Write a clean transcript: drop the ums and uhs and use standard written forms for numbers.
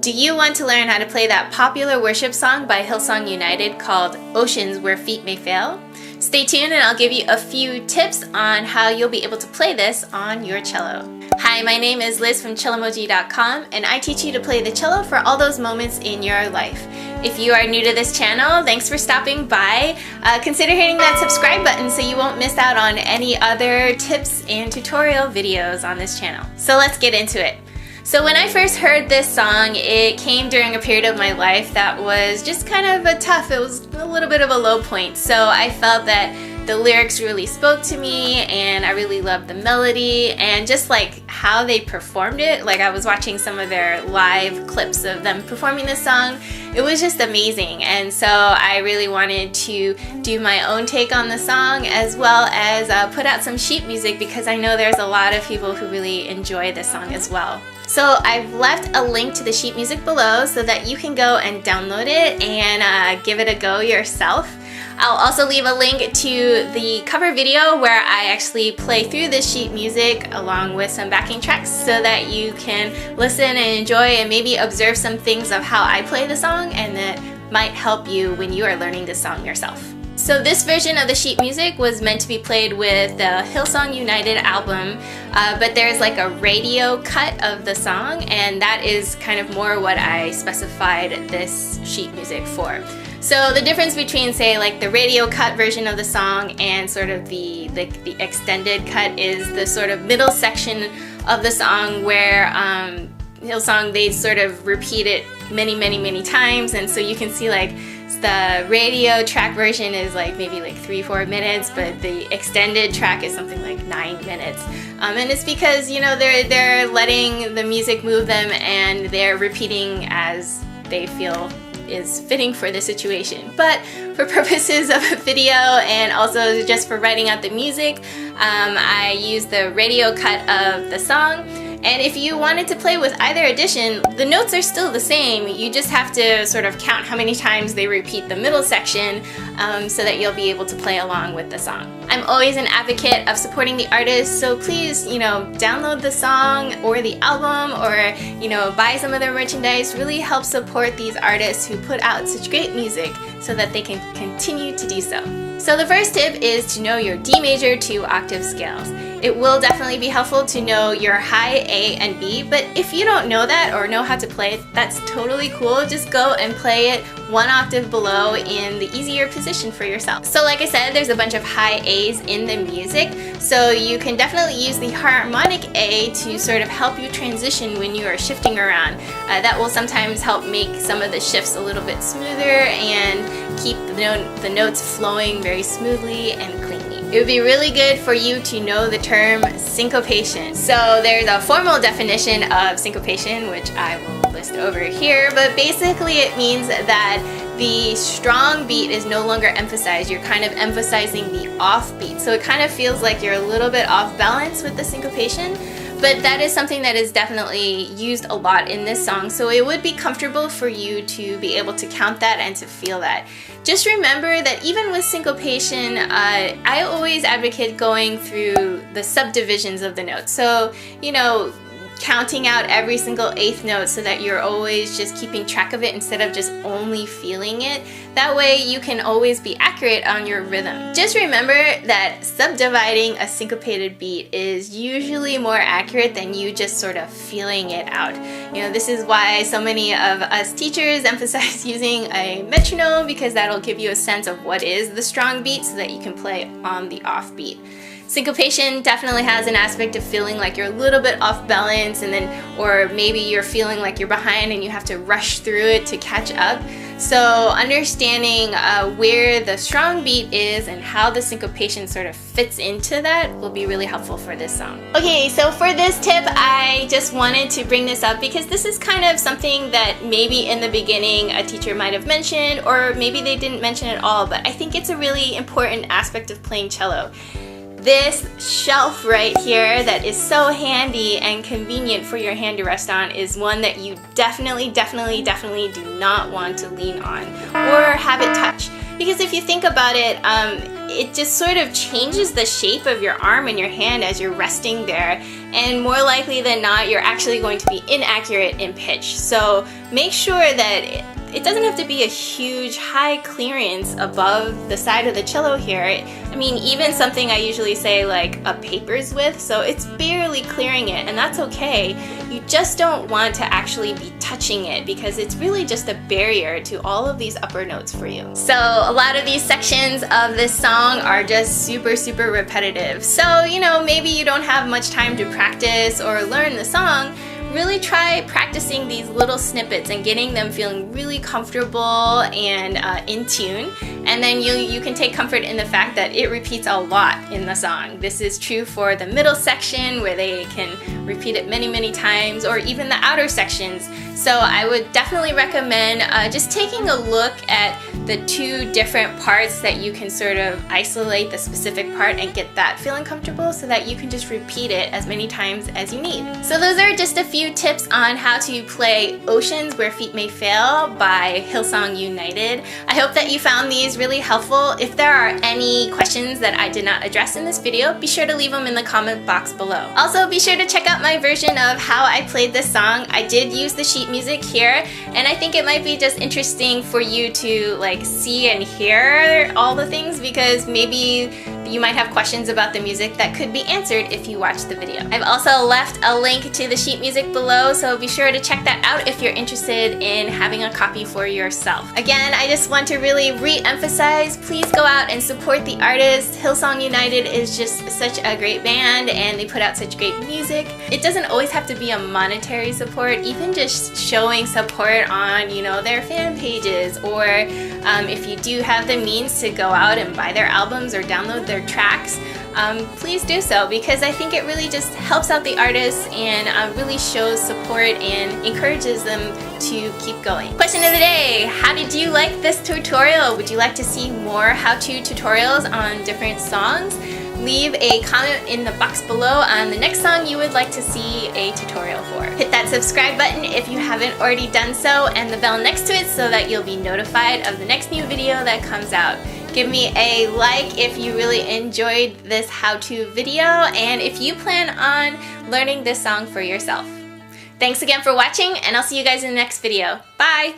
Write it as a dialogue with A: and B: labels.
A: Do you want to learn how to play that popular worship song by Hillsong United called Oceans Where Feet May Fail? Stay tuned and I'll give you a few tips on how you'll be able to play this on your cello. Hi, my name is Liz from Cellomoji.com and I teach you to play the cello for all those moments in your life. If you are new to this channel, thanks for stopping by. Consider hitting that subscribe button so you won't miss out on any other tips and tutorial videos on this channel. So let's get into it. So when I first heard this song, it came during a period of my life that was just kind of it was a little bit of a low point. So I felt that the lyrics really spoke to me and I really loved the melody and just like how they performed it. Like I was watching some of their live clips of them performing this song. It was just amazing, and so I really wanted to do my own take on the song as well as put out some sheet music because I know there's a lot of people who really enjoy this song as well. So I've left a link to the sheet music below so that you can go and download it and give it a go yourself. I'll also leave a link to the cover video where I actually play through this sheet music along with some backing tracks so that you can listen and enjoy and maybe observe some things of how I play the song, and that might help you when you are learning this song yourself. So this version of the sheet music was meant to be played with the Hillsong United album, but there's like a radio cut of the song, and that is kind of more what I specified this sheet music for. So the difference between, say, like the radio cut version of the song and sort of the extended cut is the sort of middle section of the song where Hillsong, they sort of repeat it many times, and so you can see like the radio track version is like maybe like 3-4 minutes, but the extended track is something like 9 minutes. And it's because, you know, they're letting the music move them and they're repeating as they feel is fitting for the situation. But for purposes of a video and also just for writing out the music, I used the radio cut of the song. And if you wanted to play with either edition, the notes are still the same. You just have to sort of count how many times they repeat the middle section so that you'll be able to play along with the song. I'm always an advocate of supporting the artist, so please, you know, download the song or the album or, you know, buy some of their merchandise. Really help support these artists who put out such great music so that they can continue to do so. So the first tip is to know your D major to octave scales. It will definitely be helpful to know your high A and B, but if you don't know that or know how to play it, that's totally cool. Just go and play it one octave below in the easier position for yourself. So like I said, there's a bunch of high A's in the music, so you can definitely use the harmonic A to sort of help you transition when you are shifting around. That will sometimes help make some of the shifts a little bit smoother and keep the notes flowing very smoothly and cleanly. It would be really good for you to know the term syncopation. So there's a formal definition of syncopation, which I will list over here, but basically it means that the strong beat is no longer emphasized. You're kind of emphasizing the off beat. So it kind of feels like you're a little bit off balance with the syncopation. But that is something that is definitely used a lot in this song, so it would be comfortable for you to be able to count that and to feel that. Just remember that even with syncopation, I always advocate going through the subdivisions of the notes. So, you know, counting out every single eighth note so that you're always just keeping track of it instead of just only feeling it. That way you can always be accurate on your rhythm. Just remember that subdividing a syncopated beat is usually more accurate than you just sort of feeling it out. You know, this is why so many of us teachers emphasize using a metronome, because that'll give you a sense of what is the strong beat so that you can play on the off beat. Syncopation definitely has an aspect of feeling like you're a little bit off balance, and then, or maybe you're feeling like you're behind and you have to rush through it to catch up. So understanding where the strong beat is and how the syncopation sort of fits into that will be really helpful for this song. Okay, so for this tip, I just wanted to bring this up because this is kind of something that maybe in the beginning a teacher might have mentioned, or maybe they didn't mention it at all, but I think it's a really important aspect of playing cello. This shelf right here that is so handy and convenient for your hand to rest on is one that you definitely do not want to lean on or have it touch. Because if you think about it, it just sort of changes the shape of your arm and your hand as you're resting there, and more likely than not you're actually going to be inaccurate in pitch. So make sure that it doesn't have to be a huge high clearance above the side of the cello here. I mean, even something I usually say like a paper's width, so it's barely clearing it, and that's okay. You just don't want to actually be touching it because it's really just a barrier to all of these upper notes for you. So a lot of these sections of this song are just super repetitive. So, you know, maybe you don't have much time to practice or learn the song. Really try practicing these little snippets and getting them feeling really comfortable and in tune, and then you can take comfort in the fact that it repeats a lot in the song. This is true for the middle section where they can repeat it many times, or even the outer sections. So I would definitely recommend just taking a look at the two different parts that you can sort of isolate the specific part and get that feeling comfortable so that you can just repeat it as many times as you need. So those are just a few tips on how to play Oceans Where Feet May Fail by Hillsong United. I hope that you found these really helpful. If there are any questions that I did not address in this video, be sure to leave them in the comment box below. Also, be sure to check out my version of how I played this song. I did use the sheet music here, and I think it might be just interesting for you to like see and hear all the things, because maybe you might have questions about the music that could be answered if you watch the video. I've also left a link to the sheet music below, so be sure to check that out if you're interested in having a copy for yourself. Again, I just want to really re-emphasize, please go out and support the artist. Hillsong United is just such a great band, and they put out such great music. It doesn't always have to be a monetary support, even just showing support on, you know, their fan pages, or if you do have the means to go out and buy their albums or download their tracks, please do so, because I think it really just helps out the artists and really shows support and encourages them to keep going. Question of the day: how did you like this tutorial? Would you like to see more how-to tutorials on different songs? Leave a comment in the box below on the next song you would like to see a tutorial for. Hit that subscribe button if you haven't already done so, and the bell next to it so that you'll be notified of the next new video that comes out. Give me a like if you really enjoyed this how-to video, and if you plan on learning this song for yourself. Thanks again for watching, and I'll see you guys in the next video. Bye!